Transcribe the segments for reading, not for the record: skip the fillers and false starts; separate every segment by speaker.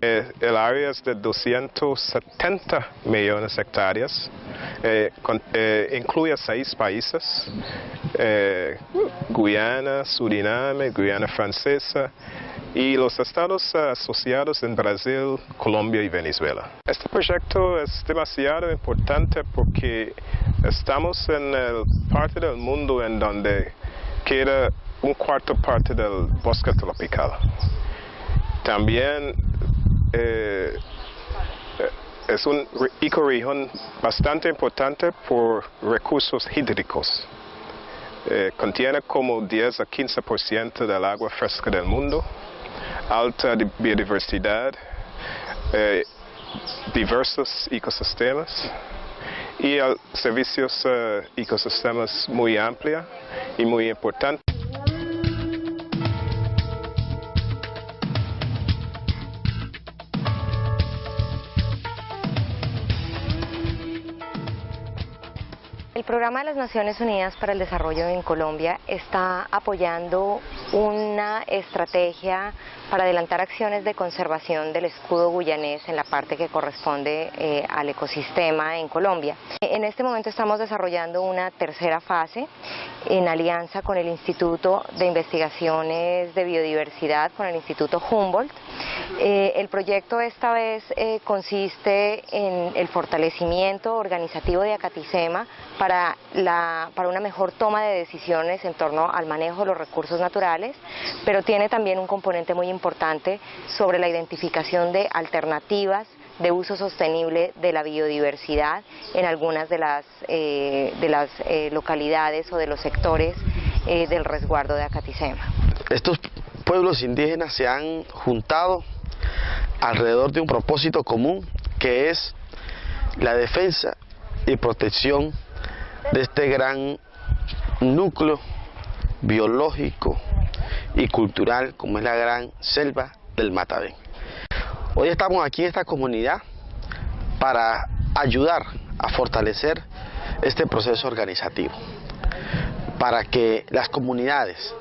Speaker 1: El área es de 270 millones de hectáreas, incluye 6 países, Guyana, Suriname, Guyana Francesa y los estados asociados en Brasil, Colombia y Venezuela. Este proyecto es demasiado importante porque estamos en la parte del mundo en donde queda un cuarto parte del bosque tropical. También es una ecorregión bastante importante por recursos hídricos. Contiene como 10 a 15% del agua fresca del mundo, alta biodiversidad, diversos ecosistemas y servicios ecosistemas muy amplios y muy importantes.
Speaker 2: El Programa de las Naciones Unidas para el Desarrollo en Colombia está apoyando una estrategia para adelantar acciones de conservación del escudo guyanés en la parte que corresponde al ecosistema en Colombia. En este momento estamos desarrollando una tercera fase en alianza con el Instituto de Investigaciones de Biodiversidad, con el Instituto Humboldt. El proyecto esta vez consiste en el fortalecimiento organizativo de Acaticema para una mejor toma de decisiones en torno al manejo de los recursos naturales, pero tiene también un componente muy importante sobre la identificación de alternativas de uso sostenible de la biodiversidad en algunas de las localidades o de los sectores del resguardo de Acaticema.
Speaker 3: Estos pueblos indígenas se han juntado alrededor de un propósito común, que es la defensa y protección de este gran núcleo biológico y cultural como es la gran selva del Mataben. Hoy estamos aquí en esta comunidad para ayudar a fortalecer este proceso organizativo, para que las comunidades,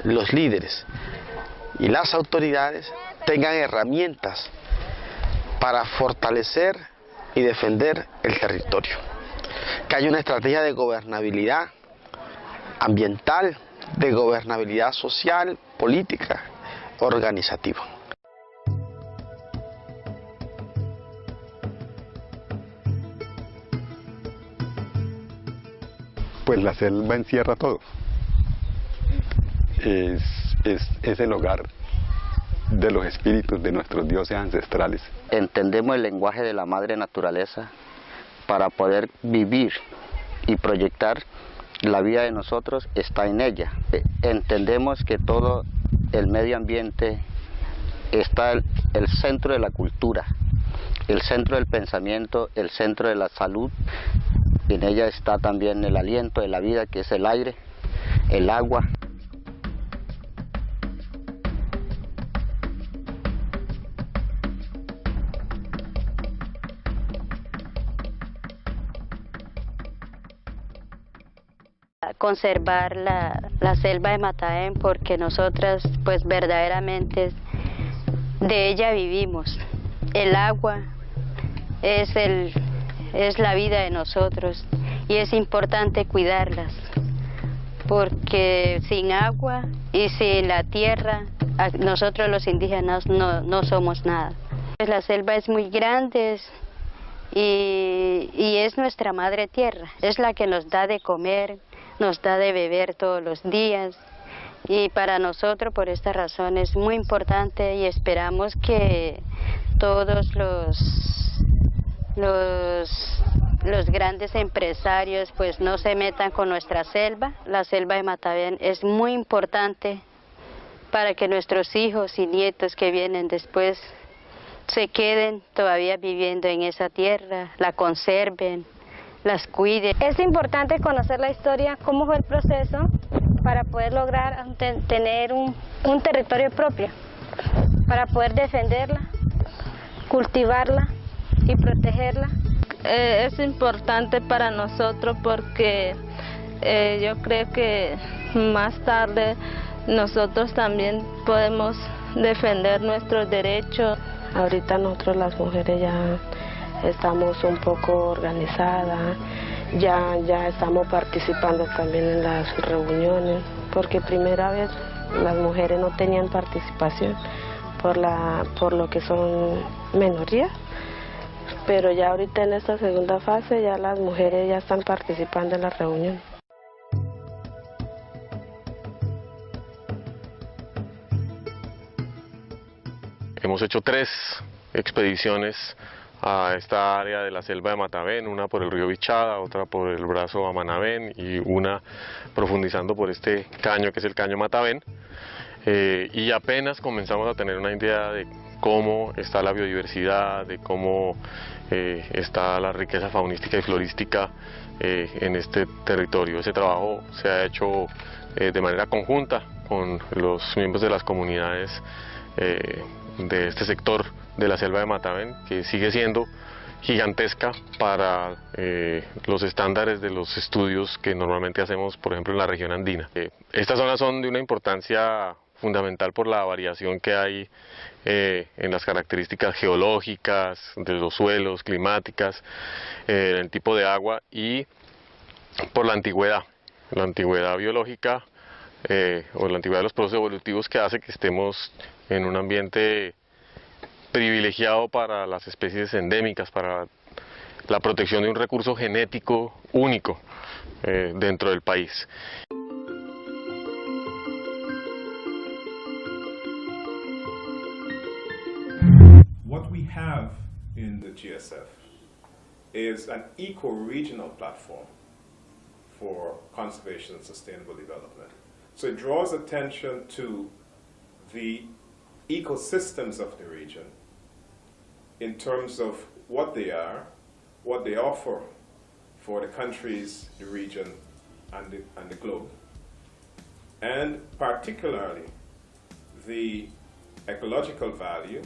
Speaker 3: los líderes y las autoridades tengan herramientas para fortalecer y defender el territorio, que haya una estrategia de gobernabilidad ambiental, de gobernabilidad social, política, organizativa.
Speaker 4: Pues la selva encierra todo. Es el hogar de los espíritus de nuestros dioses ancestrales.
Speaker 5: Entendemos el lenguaje de la madre naturaleza para poder vivir y proyectar la vida de nosotros está en ella. Entendemos que todo el medio ambiente está el centro de la cultura, el centro del pensamiento, el centro de la salud. En ella está también el aliento de la vida, que es el aire, el agua.
Speaker 6: Conservar la selva de Mataben, porque nosotras pues verdaderamente de ella vivimos. El agua es la vida de nosotros y es importante cuidarlas, porque sin agua y sin la tierra nosotros los indígenas no somos nada. La selva es muy grande y es nuestra madre tierra, es la que nos da de comer, nos da de beber todos los días, y para nosotros por esta razón es muy importante, y esperamos que todos los grandes empresarios pues no se metan con nuestra selva. La selva de Mataben es muy importante para que nuestros hijos y nietos que vienen después se queden todavía viviendo en esa tierra, la conserven, las cuiden.
Speaker 7: Es importante conocer la historia, cómo fue el proceso para poder lograr tener un territorio propio, para poder defenderla, cultivarla y protegerla.
Speaker 8: Es importante para nosotros porque yo creo que más tarde nosotros también podemos defender nuestros derechos.
Speaker 9: Ahorita nosotros las mujeres ya estamos un poco organizadas, ya estamos participando también en las reuniones, porque primera vez las mujeres no tenían participación por lo que son minorías, pero ya ahorita en esta segunda fase ya las mujeres ya están participando en las reuniones.
Speaker 10: Hemos hecho 3 expediciones a esta área de la selva de Matavén, una por el río Vichada, otra por el brazo Amanavén y una profundizando por este caño que es el caño Matavén. Y apenas comenzamos a tener una idea de cómo está la biodiversidad, de cómo está la riqueza faunística y florística en este territorio. Ese trabajo se ha hecho de manera conjunta con los miembros de las comunidades de este sector de la selva de Matavén, que sigue siendo gigantesca para los estándares de los estudios que normalmente hacemos, por ejemplo, en la región andina. Estas zonas son de una importancia fundamental por la variación que hay en las características geológicas, de los suelos, climáticas, el tipo de agua y por la antigüedad biológica o la antigüedad de los procesos evolutivos que hace que estemos en un ambiente privilegiado para las especies endémicas, para la protección de un recurso genético único dentro del país.
Speaker 1: What we have in the GSF is an eco-regional platform for conservation and sustainable development. So it draws attention to the ecosystems of the region in terms of what they are, what they offer for the countries, the region, and the globe, and particularly the ecological value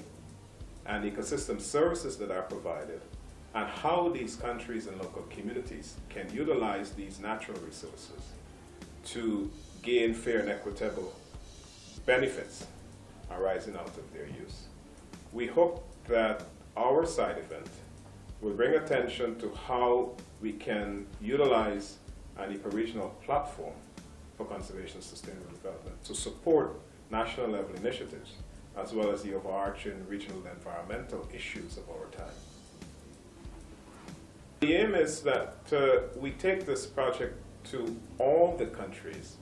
Speaker 1: and ecosystem services that are provided, and how these countries and local communities can utilize these natural resources to gain fair and equitable benefits arising out of their use. We hope that our side event will bring attention to how we can utilize an eco-regional platform for conservation and sustainable development to support national level initiatives as well as the overarching regional environmental issues of our time. The aim is that we take this project to all the countries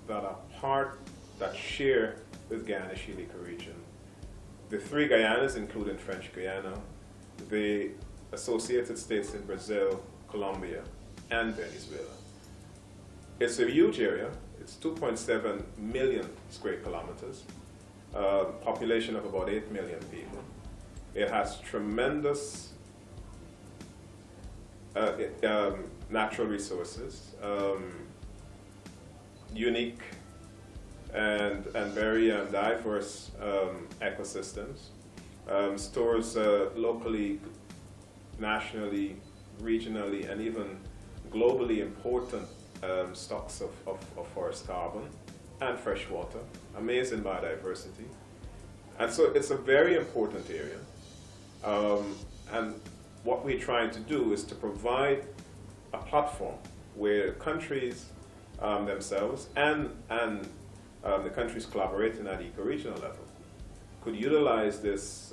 Speaker 1: that share with Guyana-Shield ecoregion. The 3 Guyanas, including French Guiana, the associated states in Brazil, Colombia, and Venezuela. It's a huge area. It's 2.7 million square kilometers, population of about 8 million people. It has tremendous natural resources, unique and very diverse ecosystems, stores locally, nationally, regionally, and even globally important stocks of forest carbon and fresh water, amazing biodiversity. And so it's a very important area. And what we're trying to do is to provide a platform where countries themselves and the countries collaborating at the eco-regional level could utilize this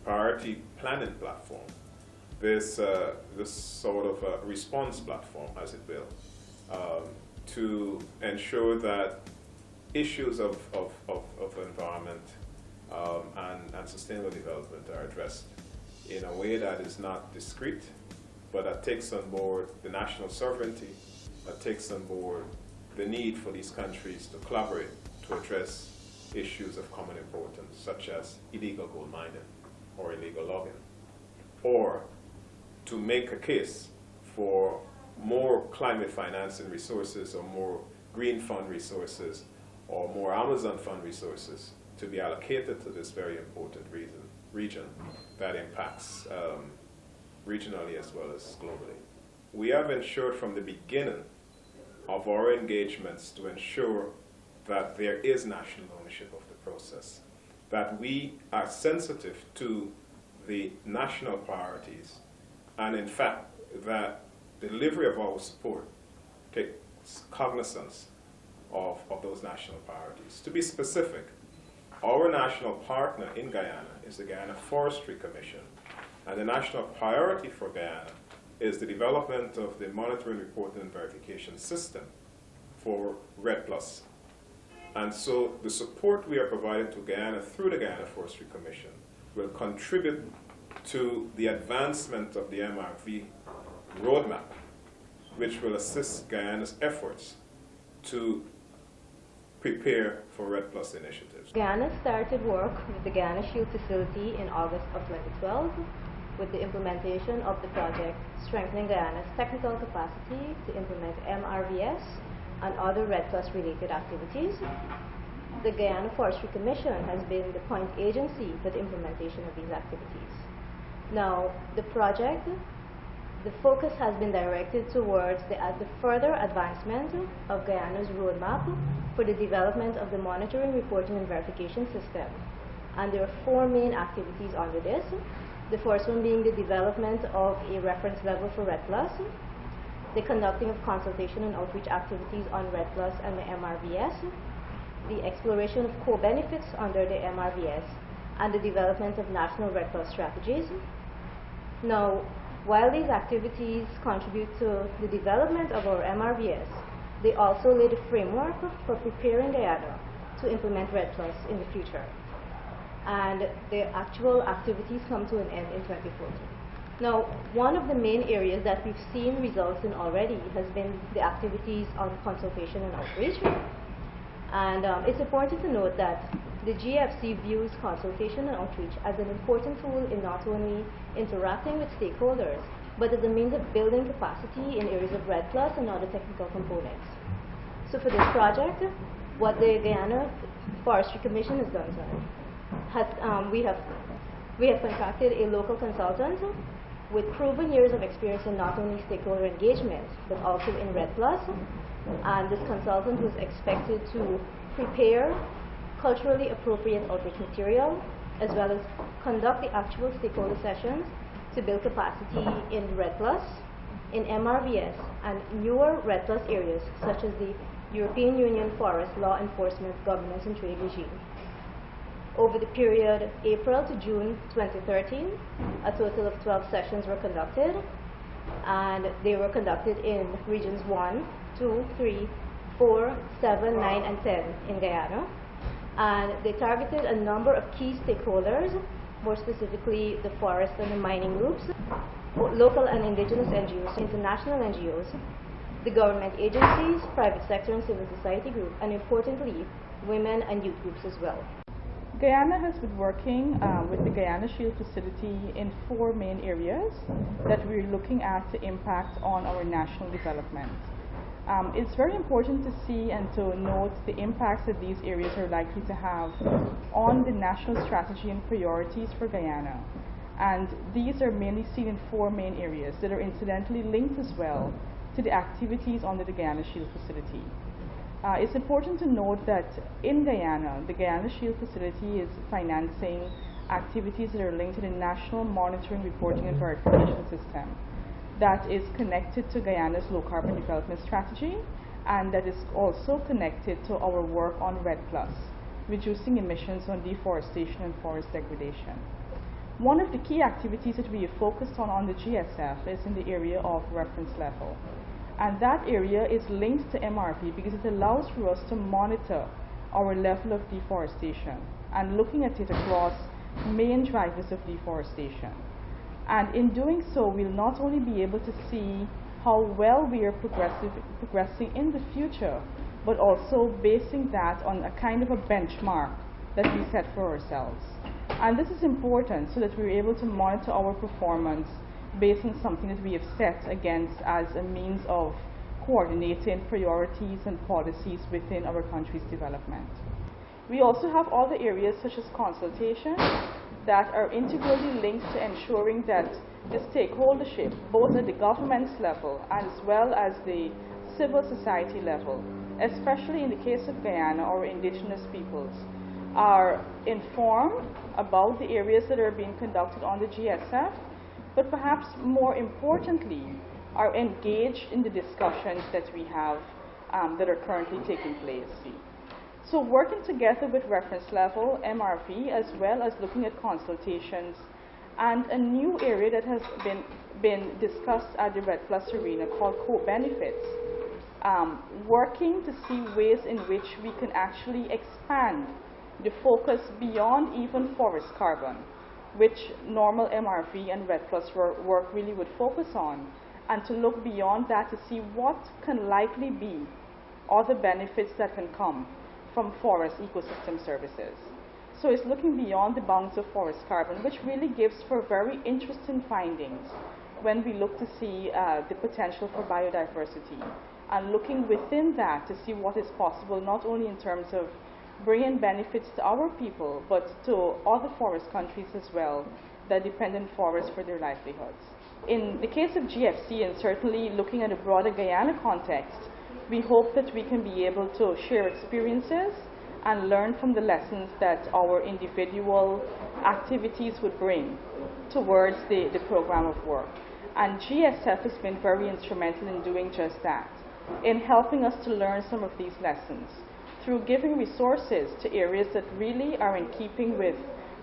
Speaker 1: priority planning platform, this sort of response platform, as it will, to ensure that issues of environment and sustainable development are addressed in a way that is not discrete, but that takes on board the national sovereignty, that takes on board the need for these countries to collaborate to address issues of common importance, such as illegal gold mining or illegal logging, or to make a case for more climate financing resources or more green fund resources or more Amazon fund resources to be allocated to this very important region that impacts regionally as well as globally. We have ensured from the beginning of our engagements to ensure that there is national ownership of the process. that we are sensitive to the national priorities, and in fact that delivery of our support takes cognizance of those national priorities. To be specific, our national partner in Guyana is the Guyana Forestry Commission, and the national priority for Guyana is the development of the monitoring, reporting, and verification system for REDD+. And so the support we are providing to Guyana through the Guyana Forestry Commission will contribute to the advancement of the MRV roadmap, which will assist Guyana's efforts to prepare for REDD+ initiatives.
Speaker 11: Guyana started work with the Guyana Shield facility in August of 2012 with the implementation of the project Strengthening Guyana's Technical Capacity to Implement MRVS and other REDD+ related activities. The Guyana Forestry Commission has been the point agency for the implementation of these activities. Now, the project, the focus has been directed towards the further advancement of Guyana's roadmap for the development of the monitoring, reporting, and verification system. And there are 4 main activities under this. The first one being the development of a reference level for REDD+, the conducting of consultation and outreach activities on REDD+ and the MRVS, the exploration of co-benefits under the MRVS, and the development of national REDD+ strategies. Now, while these activities contribute to the development of our MRVS, they also lay the framework for preparing Guyana to implement REDD+ in the future. And the actual activities come to an end in 2014. Now, one of the main areas that we've seen results in already has been the activities on consultation and outreach. And it's important to note that the GFC views consultation and outreach as an important tool in not only interacting with stakeholders, but as a means of building capacity in areas of REDD+ and other technical components. So for this project, what the Guyana Forestry Commission has done, we have contracted a local consultant with proven years of experience in not only stakeholder engagement, but also in REDD+. And this consultant was expected to prepare culturally appropriate outreach material, as well as conduct the actual stakeholder sessions to build capacity in REDD+, in MRVS, and newer REDD+ areas, such as the European Union Forest Law Enforcement Governance and Trade Regime. Over the period April to June 2013, a total of 12 sessions were conducted, and they were conducted in regions 1, 2, 3, 4, 7, 9, and 10 in Guyana. And they targeted a number of key stakeholders, more specifically the forest and the mining groups, local and indigenous NGOs, international NGOs, the government agencies, private sector and civil society groups, and importantly, women and youth groups as well.
Speaker 12: Guyana has been working with the Guyana Shield facility in 4 main areas that we're looking at the impact on our national development. It's very important to see and to note the impacts that these areas are likely to have on the national strategy and priorities for Guyana. And these are mainly seen in 4 main areas that are incidentally linked as well to the activities under the Guyana Shield facility. It's important to note that in Guyana, the Guyana Shield facility is financing activities that are linked to the National Monitoring, Reporting and Verification System that is connected to Guyana's low carbon development strategy, and that is also connected to our work on REDD+, reducing emissions on deforestation and forest degradation. One of the key activities that we have focused on the GSF is in the area of reference level. And that area is linked to MRV because it allows for us to monitor our level of deforestation and looking at it across main drivers of deforestation. And in doing so, we'll not only be able to see how well we are progressing in the future, but also basing that on a kind of a benchmark that we set for ourselves. And this is important so that we're able to monitor our performance based on something that we have set against as a means of coordinating priorities and policies within our country's development. We also have other areas such as consultation that are integrally linked to ensuring that the stakeholdership, both at the government's level as well as the civil society level, especially in the case of Guyana or indigenous peoples, are informed about the areas that are being conducted on the GSF, but perhaps more importantly, are engaged in the discussions that we have that are currently taking place. So working together with reference level, MRV, as well as looking at consultations, and a new area that has been discussed at the Red Plus Arena called co-benefits, working to see ways in which we can actually expand the focus beyond even forest carbon, which normal MRV and Red Plus work really would focus on, and to look beyond that to see what can likely be other benefits that can come from forest ecosystem services. So it's looking beyond the bounds of forest carbon, which really gives for very interesting findings when we look to see the potential for biodiversity, and looking within that to see what is possible, not only in terms of bringing benefits to our people, but to other forest countries as well that depend on forests for their livelihoods. In the case of GFC, and certainly looking at a broader Guyana context, we hope that we can be able to share experiences and learn from the lessons that our individual activities would bring towards the program of work. And GSF has been very instrumental in doing just that, in helping us to learn some of these lessons through giving resources to areas that really are in keeping with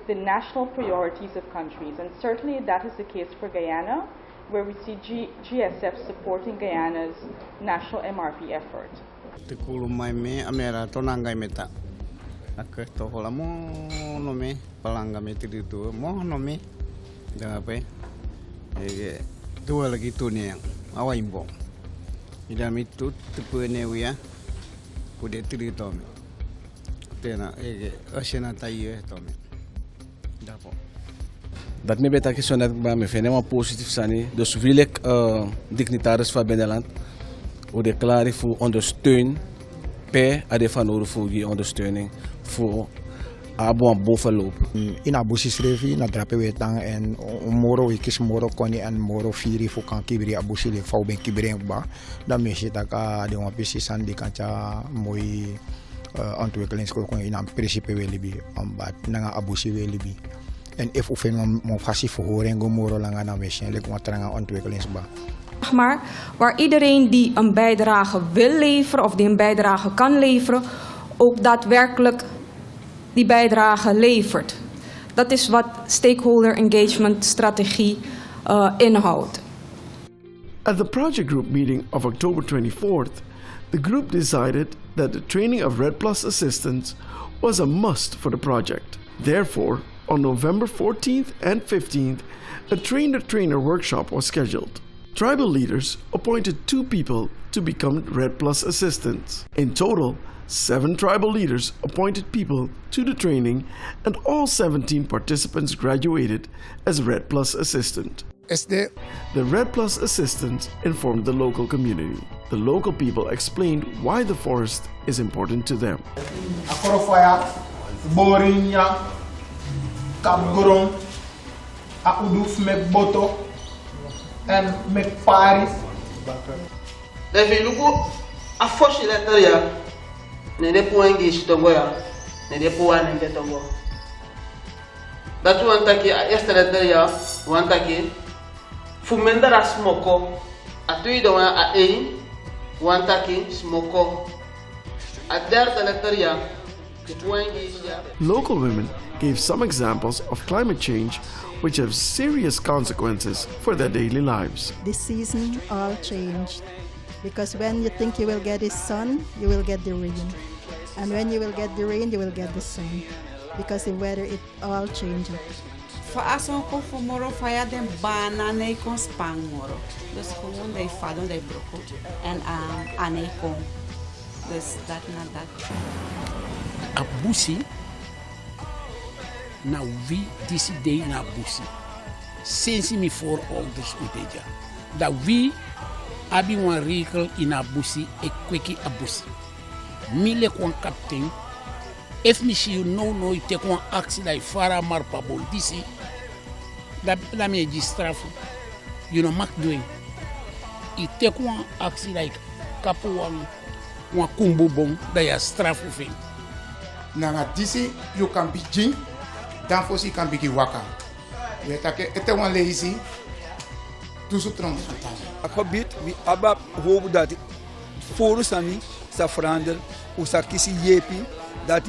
Speaker 12: the national priorities of countries. And certainly that is the case for Guyana, where we see GSF supporting Guyana's national MRV effort.
Speaker 13: Dat me beta question dat ba me fene positief sani. Dus wil ik dignitaris van binnenland o declare voor ondersteun per ade van nodig voor die ondersteuning voor abo en bovenloop.
Speaker 14: In abusi srevi na drape wetang en moro ikis moro koni en moro firi fu kan kibri abusi le fau ben kibri ba da meshi taka de wapisi sandi kancha moi ontwikkelingsko kon in am principe welibi ambat nanga abusi welibi. En if oefening mo fasi verhoring moro langa na meshi le kon tranga ontwikkelingsba.
Speaker 15: Maar waar iedereen die een bijdrage wil leveren of die een bijdrage kan leveren, ook daadwerkelijk die bijdrage levert. Dat is wat stakeholder engagement strategie inhoudt.
Speaker 16: At the project group meeting of October 24th, the group decided that the training of Red Plus assistants was a must for the project. Therefore, on November 14th and 15th, a train-the-trainer workshop was scheduled. Tribal leaders appointed 2 people to become Red Plus assistants. In total, 7 tribal leaders appointed people to the training, and all 17 participants graduated as Red Plus assistant. The Red Plus assistants informed the local community. The local people explained why the forest is important to them.
Speaker 17: En met Paris. Levi lugu afoshi letteria ne de poengi tongo ya ne de poan en tongo. Datu antaki esta letteria wantaki fumenda smoko atui do a e wantaki smoko aderta letteria de poengi.
Speaker 16: Local women gave some examples of climate change which have serious consequences for their daily lives.
Speaker 18: This season all changed, because when you think you will get the sun, you will get the rain, and when you will get the rain, you will get the sun, because the weather it all changes.
Speaker 19: Façam com moro faia de banana e com spang moro. Dus gewoon de fado de broco en ane com. Dus dat na dat.
Speaker 20: Abusi na wie decide na busi sensi mi for ouders uteja da wie abi wan rekel in abusi e kweki abusi mile kon captain if mi si no ite kon aksi dai fara mar pabol disi da me distrafu you know mak doing ite kon aksi dai kapu wan kumbu bon da ya strafu fin.
Speaker 21: nanga disi you kan bijing dan fosi kan bigi waka. Je take ete wan leisi tusu trong kantani.
Speaker 22: Akobit we abab hoop dat voor sani sa verander usa kisi yepi dat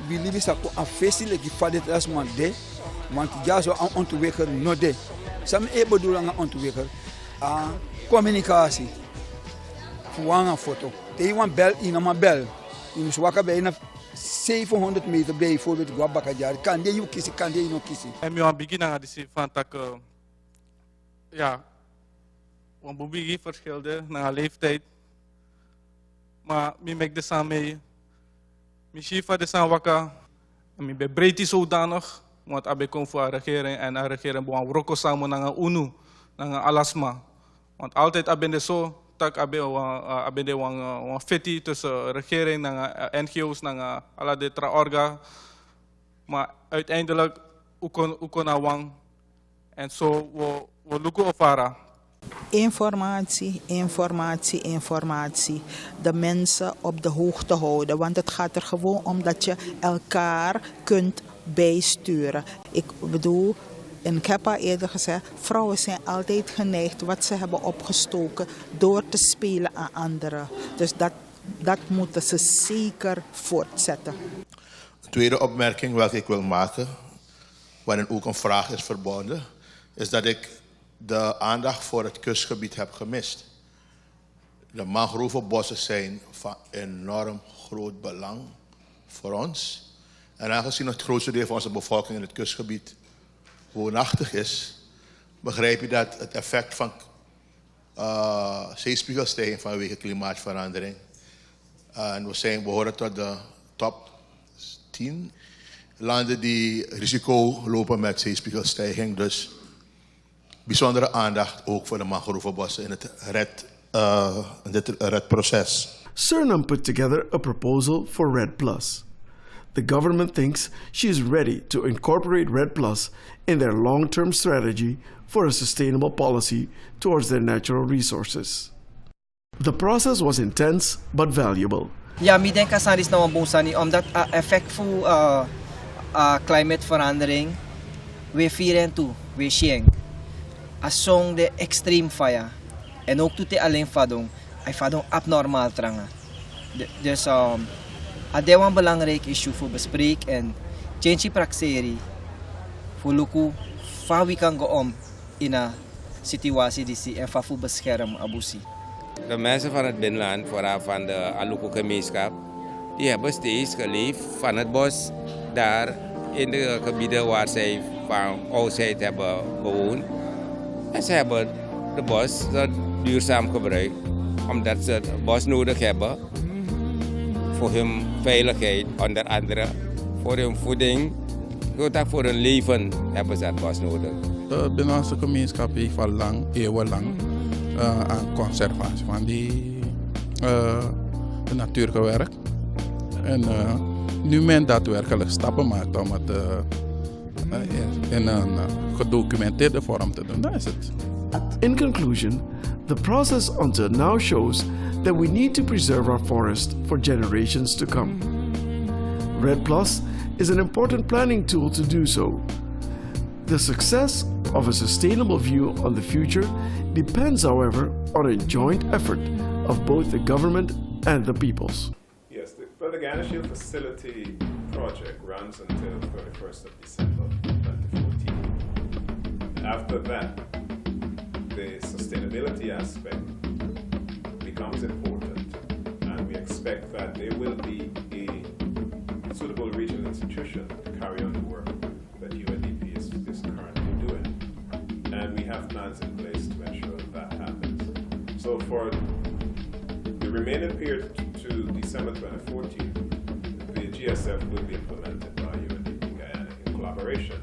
Speaker 22: we live sa ko afesi le gifade das man de want ja zo aan ontweker no de sam e bedoel aan ontweker a communicatie voor een foto te iemand bel in een bel in zwaka bij na 700 meter bij bijvoorbeeld Guabakajar kan je kiezen kan je nog kiezen
Speaker 23: en we beginnen aan die van tak ja want bobigi verschilde naar leeftijd maar mi mek de samen mi shifa de sanwaka mi be breedte zodanig want abe kom voor de regering en de regering boan roko samen naar UNU naar alasma want altijd abende zo tak abende wan feti tussen regering naar NGO's naar alla de traorga maar uiteindelijk ukona wang en zo we lukken ofara.
Speaker 24: Informatie, informatie, informatie. De mensen op de hoogte houden. Want het gaat er gewoon om dat je elkaar kunt bijsturen. Ik bedoel, en ik heb al eerder gezegd, vrouwen zijn altijd geneigd wat ze hebben opgestoken door te spelen aan anderen. Dus dat moeten ze zeker voortzetten.
Speaker 25: De tweede opmerking welke ik wil maken, waarin ook een vraag is verbonden, is dat ik de aandacht voor het kustgebied heb gemist. De mangrovenbossen zijn van enorm groot belang voor ons. En aangezien het grootste deel van onze bevolking in het kustgebied woonachtig is, begrijp je dat het effect van zeespiegelstijging vanwege klimaatverandering. En we horen tot de top 10 landen die risico lopen met zeespiegelstijging. Dus bijzondere aandacht ook voor de mangrovenbossen in het redproces.
Speaker 16: Suriname put together a proposal for REDD+. The government thinks she is ready to incorporate REDD+ in their long-term strategy for a sustainable policy towards their natural resources. The process was intense but valuable.
Speaker 26: Ja, ik denk dat het nou een boosani omdat het effect van klimaatverandering we vieren toe, we zien. Als song de extreme fire en ook toe te alleen vadong, hij vadong abnormaal trangen. Dus dat is een belangrijk issue voor bespreken en change praxeri voor luku van wie kan gaan in een situatie die en van voor beschermen abusi.
Speaker 27: De mensen van het binnenland, vooral van de Aluku-gemeenschap, die hebben steeds geleefd van het bos daar in de gebieden waar zij van oudsheid hebben bewoond. En ze hebben de bos duurzaam gebruikt, omdat ze het bos nodig hebben voor hun veiligheid, onder andere voor hun voeding, ook voor hun leven hebben ze het bos nodig.
Speaker 28: De binnenlandse gemeenschap heeft al lang, eeuwenlang aan conservatie van de natuur gewerkt. En nu men daadwerkelijk stappen maakt om het in een gedocumenteerde vorm te doen, dan is het.
Speaker 16: In conclusion, the process until now shows that we need to preserve our forest for generations to come. REDD+ is an important planning tool to do so. The success of a sustainable view on the future depends, however, on a joint effort of both the government and the peoples.
Speaker 1: Yes, the Guyana Shield Facility project runs until 31st of December 2014. After that, the sustainability aspect becomes important, and we expect that there will be a suitable regional institution to carry on the work that UNDP is currently doing. And we have plans in place to ensure that happens. So for the remaining period to December 2014, the GSF will be implemented by UNDP Guyana in collaboration